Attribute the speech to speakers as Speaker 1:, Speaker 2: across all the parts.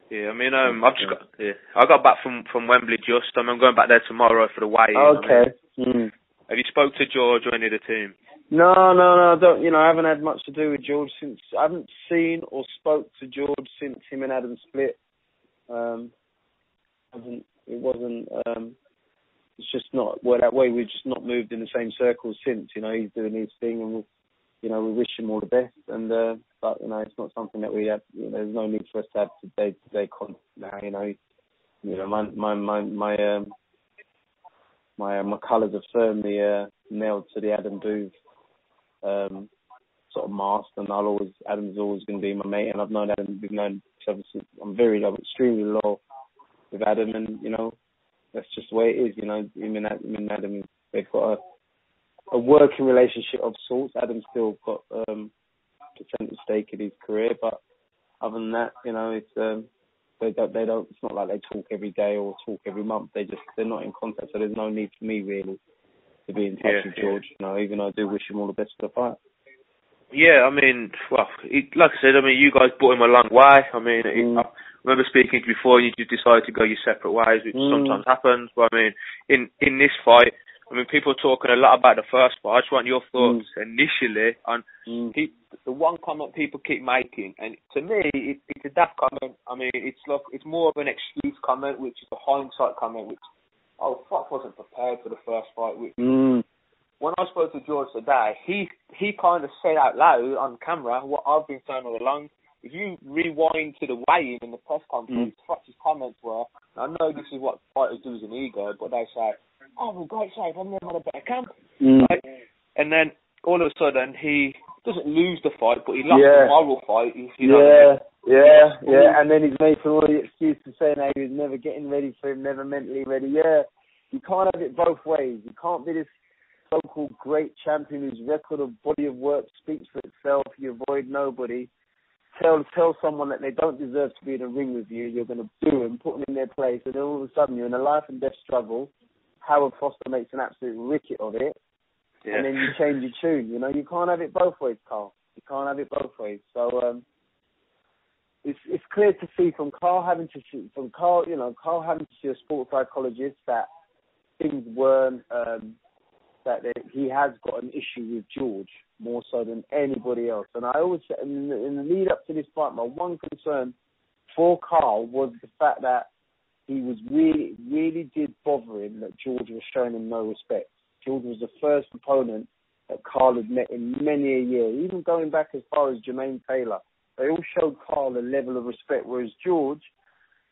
Speaker 1: Yeah, I mean, I got back from Wembley just. I'm going back there tomorrow for the weigh-in.
Speaker 2: Okay.
Speaker 1: Have you spoke to George or any of the team?
Speaker 2: No, I don't. I haven't had much to do with George since. I haven't seen or spoke to George since him and Adam split. It's just not that way. We've just not moved in the same circles since. He's doing his thing, and we wish him all the best. And but it's not something that we have. There's no need for us to have day-to-day contact now. My colours are firmly nailed to the Adam Booth sort of mast, and Adam's always going to be my mate, and I've known Adam. We've known each other since. I'm extremely loyal with Adam, and that's just the way it is. Him and Adam, they've got a working relationship of sorts. Adam's still got percentage stake in his career, but other than that, it's they don't. It's not like they talk every day or talk every month. They're not in contact, so there's no need for me really to be in touch with George. Even though I do wish him all the best for the fight.
Speaker 1: Yeah, I mean, like I said, you guys brought him a long way. I remember speaking to you before, and you just decided to go your separate ways, which sometimes happens. But in this fight, people are talking a lot about the first fight. I just want your thoughts initially on the one comment people keep making, and to me, it's a daft comment. It's more of an excuse comment, which is a hindsight comment, which wasn't prepared for the first fight. When I spoke to George today, he kind of said out loud on camera what I've been saying all along. If you rewind to the weigh-in in the press conference, Froch's comments were, I know this is what fighters do as an ego, but they say, we're great shape, I've never had a better camp. Right? And then all of a sudden, he doesn't lose the fight, but he lost the moral fight.
Speaker 2: And then he's making all the excuses saying how he was never getting ready for him, never mentally ready. Yeah, you can't have it both ways. You can't be this so-called great champion whose record of body of work speaks for itself. You avoid nobody. Tell someone that they don't deserve to be in a ring with you. You're going to boo them, put them in their place, and then all of a sudden you're in a life and death struggle. Howard Foster makes an absolute ricket of it, and then you change your tune. You can't have it both ways, Carl. You can't have it both ways. So it's clear to see from Carl having to see a sports psychologist that things weren't. That he has got an issue with George more so than anybody else. And I always, in the lead up to this fight, my one concern for Carl was the fact that he was really did bother him that George was showing him no respect. George was the first opponent that Carl had met in many a year, even going back as far as Jermaine Taylor. They all showed Carl a level of respect, whereas George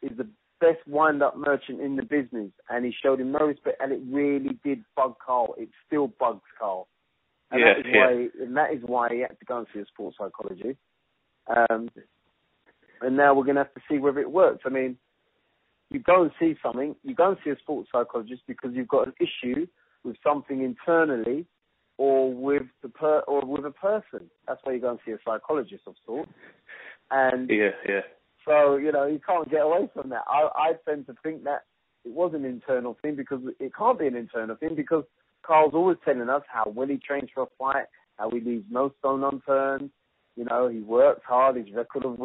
Speaker 2: is the best wind-up merchant in the business, and he showed him no respect, and it really did bug Carl. It still bugs Carl. And that is why he had to go and see a sports psychologist. And now we're going to have to see whether it works. You go and see something, you go and see a sports psychologist because you've got an issue with something internally or with a person. That's why you go and see a psychologist of sorts. And so, you can't get away from that. I tend to think that it was an internal thing because it can't be an internal thing because Carl's always telling us how well he trains for a fight, how he leaves no stone unturned. He works hard, his record of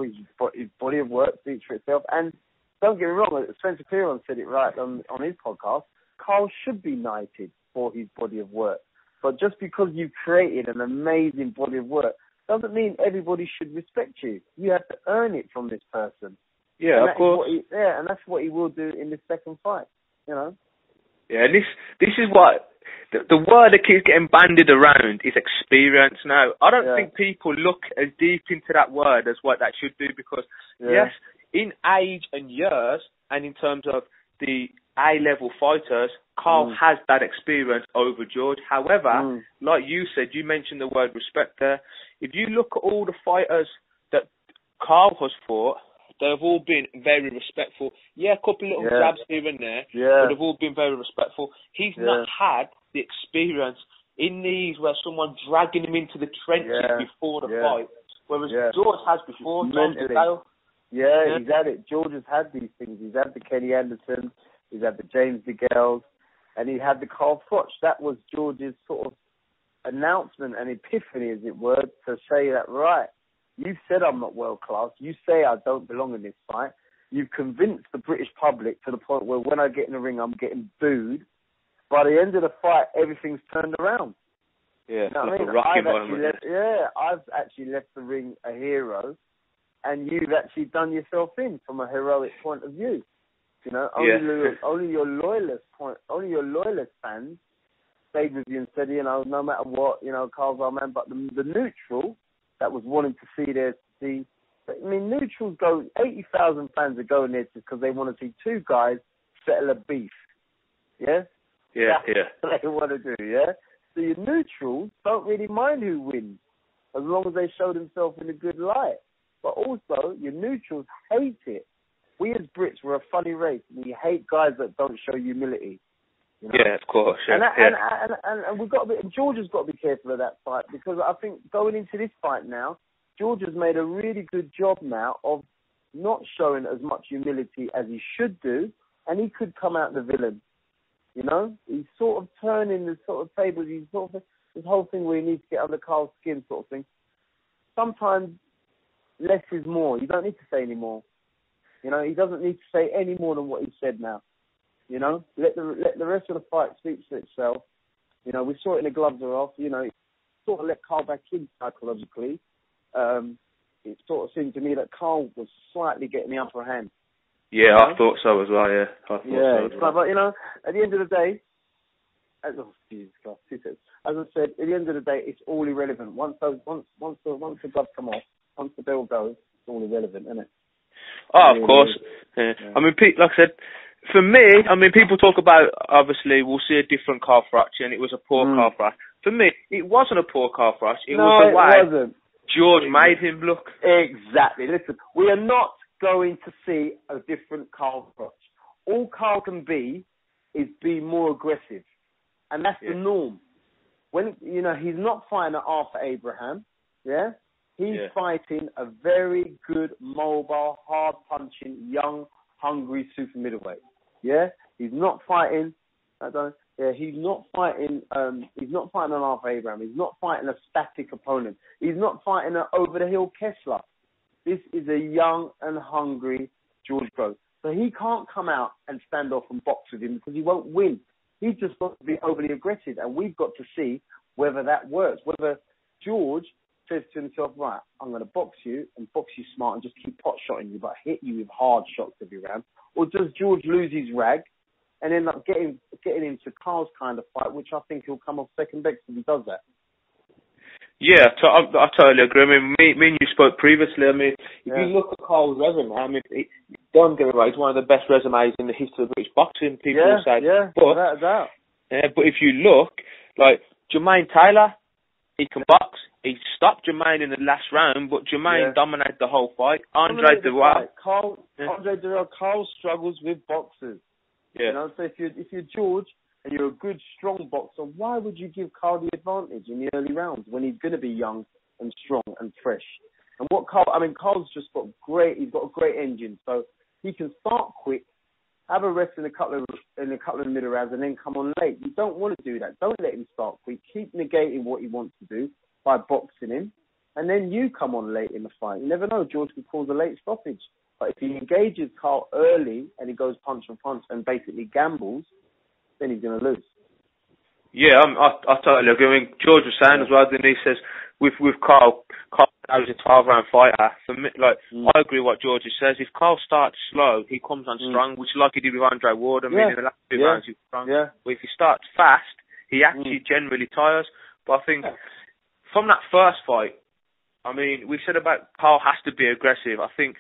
Speaker 2: his body of work speaks for itself. And don't get me wrong, Spencer Piron said it right on his podcast, Carl should be knighted for his body of work. But just because you've created an amazing body of work doesn't mean everybody should respect you. You have to earn it from this person.
Speaker 1: Yeah, of course.
Speaker 2: And that's what he will do in this second fight,
Speaker 1: Yeah, and this is what the word that keeps getting bandied around is experience now. I don't think people look as deep into that word as what that should do because, yes, in age and years and in terms of the A-level fighters, Carl has that experience over George. However, like you said, you mentioned the word respect there. If you look at all the fighters that Carl has fought, they've all been very respectful. Yeah, a couple of little jabs here and there, but they've all been very respectful. He's not had the experience in these where someone's dragging him into the trenches before the fight, whereas George has before.
Speaker 2: He's had it. George has had these things. He's had the Kenny Anderson, he's had the James DeGales, and he had the Carl Froch. That was George's sort of announcement and epiphany, as it were, to say that, right, you said I'm not world class. You say I don't belong in this fight. You've convinced the British public to the point where when I get in the ring, I'm getting booed. By the end of the fight, everything's turned around.
Speaker 1: Yeah,
Speaker 2: you know
Speaker 1: like
Speaker 2: what I mean?
Speaker 1: a rocky moment.
Speaker 2: I've actually left the ring a hero, and you've actually done yourself in from a heroic point of view. You know, only your loyalist fans stayed with you and said, you know, no matter what, you know, Carl's our man. But the neutral that was wanting to see there, I mean, neutrals go, 80,000 fans are going there because they want to see two guys settle a beef. Yeah? That's what they want to do, yeah? So your neutrals don't really mind who wins, as long as they show themselves in a good light. But also, your neutrals hate it. We as Brits, we're a funny race. We hate guys that don't show humility. You know?
Speaker 1: Yeah, of course. Yeah,
Speaker 2: and we've got to be, George has got to be careful of that fight, because I think going into this fight now, George has made a really good job now of not showing as much humility as he should do, and he could come out the villain. You know, he's sort of turning the sort of tables. He's sort of this whole thing where he needs to get under Carl's skin, sort of thing. Sometimes less is more. You don't need to say any more. You know, he doesn't need to say any more than what he said now. You know, let the rest of the fight speak for itself. You know, we saw it in the gloves are off. You know, sort of let Carl back in psychologically. It sort of seemed to me that Carl was slightly getting the upper hand.
Speaker 1: Yeah, I thought so as well, yeah. I thought so as well.
Speaker 2: But, you know, at the end of the day, as I said, at the end of the day, it's all irrelevant. Once the gloves come off, once the bell goes, it's all irrelevant, isn't it?
Speaker 1: Oh, of course. Yeah. I mean, like I said, for me, I mean, people talk about, obviously, we'll see a different Carl Froch, and it was a poor Carl Froch. For me, it wasn't a poor Carl Froch. It was the way George made him look.
Speaker 2: Exactly. Listen, we are not going to see a different Carl Froch. All Carl can be is be more aggressive, and that's the norm. When he's not fighting at Arthur Abraham, he's fighting a very good, mobile, hard-punching, young, hungry super middleweight. Yeah, he's not fighting. He's not fighting. He's not fighting an Arthur Abraham. He's not fighting a static opponent. He's not fighting an over-the-hill Kessler. This is a young and hungry George Groves. So he can't come out and stand off and box with him because he won't win. He's just got to be overly aggressive, and we've got to see whether that works. Whether George says to himself, right, I'm going to box you and box you smart and just keep pot-shotting you, but hit you with hard shots every round. Or does George lose his rag and end up getting into Carl's kind of fight, which I think he'll come off second best if he does that.
Speaker 1: Yeah, I totally agree. I mean, me and you spoke previously. I mean, if you look at Carl's resume, I mean, don't get me wrong, he's one of the best resumes in the history of British boxing, people will say. But, without a doubt. But if you look, like, Jermaine Taylor, he can box. He stopped Jermaine in the last round, but Jermaine dominated the whole fight. Andre Durrell.
Speaker 2: Carl struggles with boxers.
Speaker 1: Yeah.
Speaker 2: You know, so if you're George and you're a good, strong boxer, why would you give Carl the advantage in the early rounds when he's going to be young and strong and fresh? And Carl's just got he's got a great engine, so he can start quick, have a rest in a couple of middle rounds, and then come on late. You don't want to do that. Don't let him start quick. Keep negating what he wants to do by boxing him, and then you come on late in the fight. You never know. George could cause a late stoppage. But if he engages Carl early and he goes punch for punch and basically gambles, then he's going to lose.
Speaker 1: Yeah, I totally agree. I mean, George was saying as well, then he says, with Carl was a 12-round fighter. For me, I agree with what George says. If Carl starts slow, he comes on strong, which is like he did with Andre Ward. I mean, in the last 2 rounds, he was strong. Yeah. But if he starts fast, he actually generally tires. But I think from that first fight, I mean, we said about Carl has to be aggressive. I think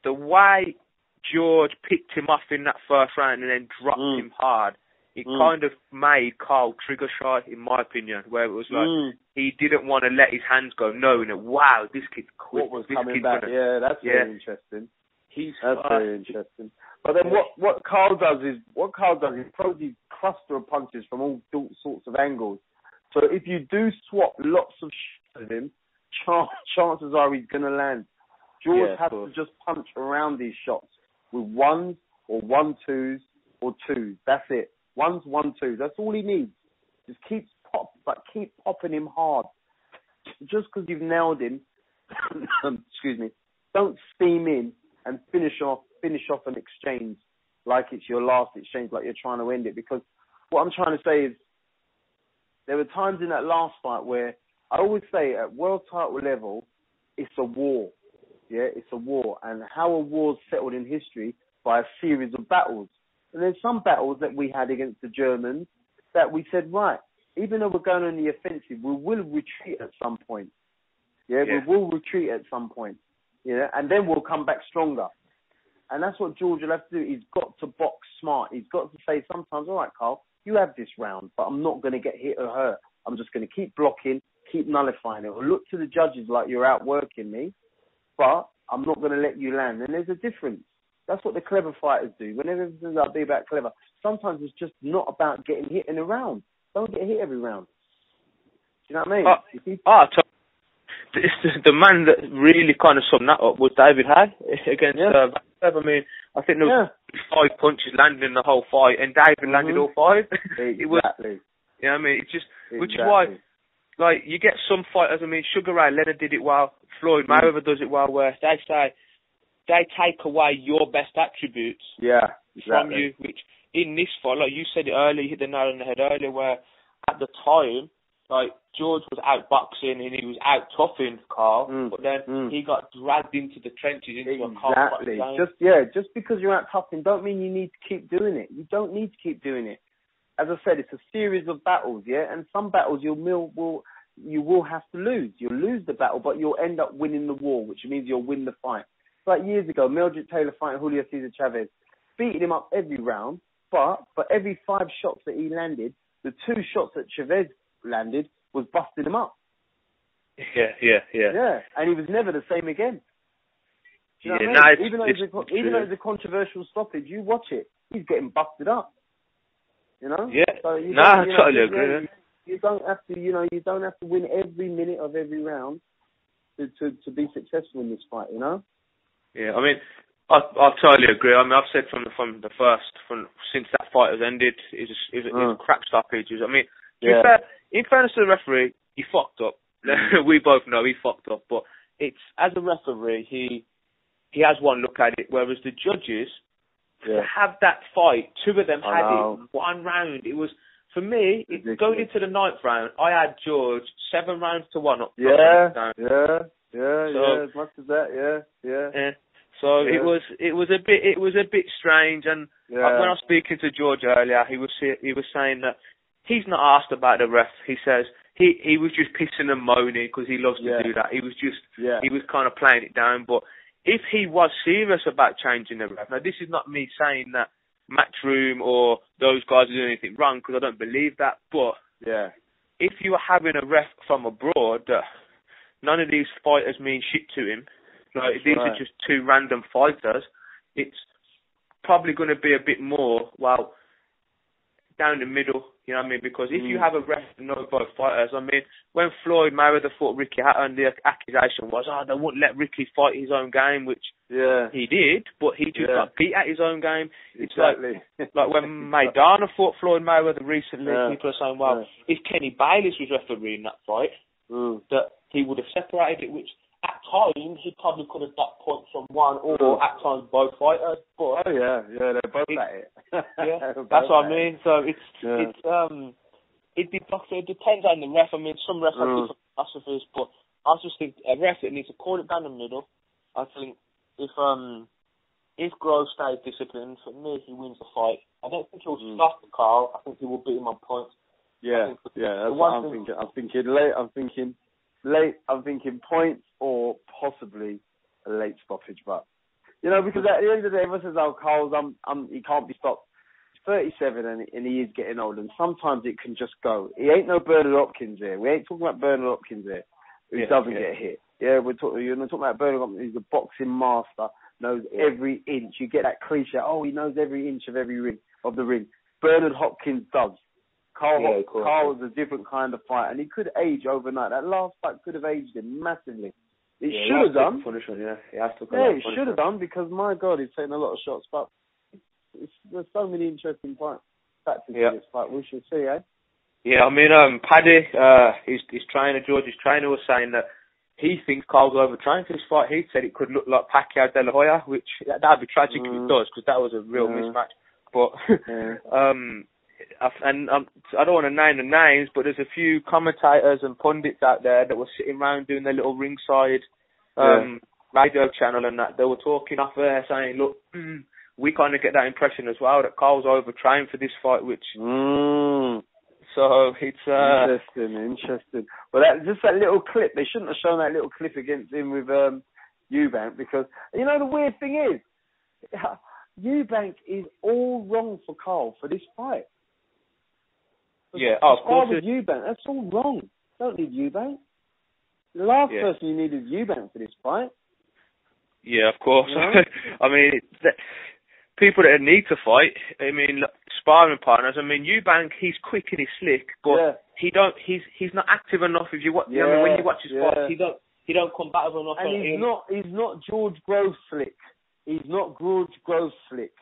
Speaker 1: the way George picked him off in that first round and then dropped him hard, it kind of made Carl trigger shy, in my opinion, where it was like he didn't want to let his hands go, knowing that, wow, this kid's quick.
Speaker 2: What was coming back? That's very interesting. That's very interesting. But then what Carl does is he throws these cluster of punches from all sorts of angles. So if you do swap lots of shots with him, chances are he's going to land. George has to just punch around these shots with ones or 1-2s or 2s. That's it. 1s, 1-2s. That's all he needs. Just keep popping him hard. Just because you've nailed him, excuse me, don't steam in and finish off an exchange like it's your last exchange, like you're trying to end it. Because what I'm trying to say is there were times in that last fight where I always say at world title level, it's a war. Yeah, it's a war. And how a war's settled in history by a series of battles. And there's some battles that we had against the Germans that we said, right, even though we're going on the offensive, we will retreat at some point. Yeah, we will retreat at some point. Yeah, and then we'll come back stronger. And that's what George will have to do. He's got to box smart. He's got to say sometimes, all right, Carl, you have this round, but I'm not going to get hit or hurt. I'm just going to keep blocking, keep nullifying it. Or look to the judges like you're outworking me, but I'm not going to let you land. And there's a difference. That's what the clever fighters do. Whenever everything's about clever, sometimes it's just not about getting hit in a round. Don't get hit every round. Do you know what I mean?
Speaker 1: The man that really kind of summed that up was David Hay against I mean, I think there was 5 punches landed in the whole fight, and David landed all 5.
Speaker 2: Exactly.
Speaker 1: It was, you know what I mean? It's just, which is why, like, you get some fighters, I mean, Sugar Ray Leonard did it well, Floyd Mayweather does it well, where they say, they take away your best attributes from you, which in this fight, like you said it earlier, you hit the nail on the head earlier, where at the time, like, George was outboxing and he was out-toughing Carl, but then he got dragged into the trenches into a Carl fight game.
Speaker 2: Just because you're out-toughing don't mean you need to keep doing it. You don't need to keep doing it. As I said, it's a series of battles, and some battles you will have to lose. You'll lose the battle, but you'll end up winning the war, which means you'll win the fight. Like years ago, Mildred Taylor fighting Julio Cesar Chavez, beating him up every round, but for every 5 shots that he landed, the 2 shots that Chavez landed was busting him up. Yeah, and he was never the same again. Do you know what I mean? Even though it's a controversial stoppage, you watch it, he's getting busted up. You know?
Speaker 1: Yeah.
Speaker 2: So
Speaker 1: I totally agree.
Speaker 2: You don't have to, you don't have to win every minute of every round to be successful in this fight, you know?
Speaker 1: Yeah, I mean, I totally agree. I mean, I've said from since that fight has ended, it's a crap stoppage. I mean, in fairness to the referee, he fucked up. We both know he fucked up, but it's, as a referee, he has one look at it, whereas the judges, to have that fight, 2 of them had it 1 round. It was, for me, going into the 9th round, I had George 7 rounds to 1 up.
Speaker 2: As much as that,
Speaker 1: So it was a bit strange, and when I was speaking to George earlier, he was saying that he's not asked about the ref. He says he was just pissing and moaning because he loves to do that. He was just he was kind of playing it down. But if he was serious about changing the ref, now this is not me saying that Matchroom or those guys are doing anything wrong, because I don't believe that. But if you are having a ref from abroad, none of these fighters mean shit to him. Like, these are just 2 random fighters. It's probably going to be a bit more, down the middle, you know what I mean? Because if you have a ref and know both fighters, I mean, when Floyd Mayweather fought Ricky Hatton, the accusation was, they wouldn't let Ricky fight his own game, which he did, but he just got beat at his own game. It's like when Maidana fought Floyd Mayweather recently, people are saying, if Kenny Bayless was refereeing that fight, that he would have separated it, which at times he probably could have got points from one or at times both fighters. But
Speaker 2: they're both at it.
Speaker 1: That's what I mean. So it depends on the ref. I mean, some refs have different philosophies, but I just think a ref that needs to call it down the middle. I think if Grove stays disciplined, for me, he wins the fight. I don't think he'll stop Carl. I think he will beat him on points.
Speaker 2: That's what I'm thinking. I'm thinking points or possibly a late stoppage, but because at the end of the day, everyone says, Carl's, he can't be stopped. He's 37 and he is getting old, and sometimes it can just go. He ain't no Bernard Hopkins here. We ain't talking about Bernard Hopkins here, who doesn't get hit. You're talking about Bernard Hopkins, who's a boxing master, knows every inch. You get that cliche, he knows every inch of the ring. Bernard Hopkins does. Carl was a different kind of fight, and he could age overnight. That last fight could have aged him massively. It should have done. It should have done, because my God, he's taken a lot of shots. But there's so many interesting factors in this fight. We should see, eh?
Speaker 1: Yeah, I mean, Paddy, his trainer, George's trainer, was saying that he thinks Carl's overtrained for this fight. He said it could look like Pacquiao De La Hoya, which that'd be tragic if it does, because that was a real mismatch. But and I don't want to name the names, but there's a few commentators and pundits out there that were sitting around doing their little ringside radio channel, and that they were talking off there saying, look, we kind of get that impression as well that Carl's overtrained for this fight, which. So it's
Speaker 2: interesting. Well, just that little clip. They shouldn't have shown that little clip against him with Eubank, because the weird thing is, Eubank is all wrong for Carl for this fight.
Speaker 1: Yeah, of course.
Speaker 2: Eubank, that's all wrong. Don't need Eubank. The last person you need is Eubank for this fight.
Speaker 1: Yeah, of course. I mean, people that need to fight. I mean, sparring partners. I mean, Eubank, he's quick and he's slick, but he's not active enough. If you watch, I mean, when you watch his fights, he don't combative enough.
Speaker 2: And he's not George Grove slick. He's not George Grove slick.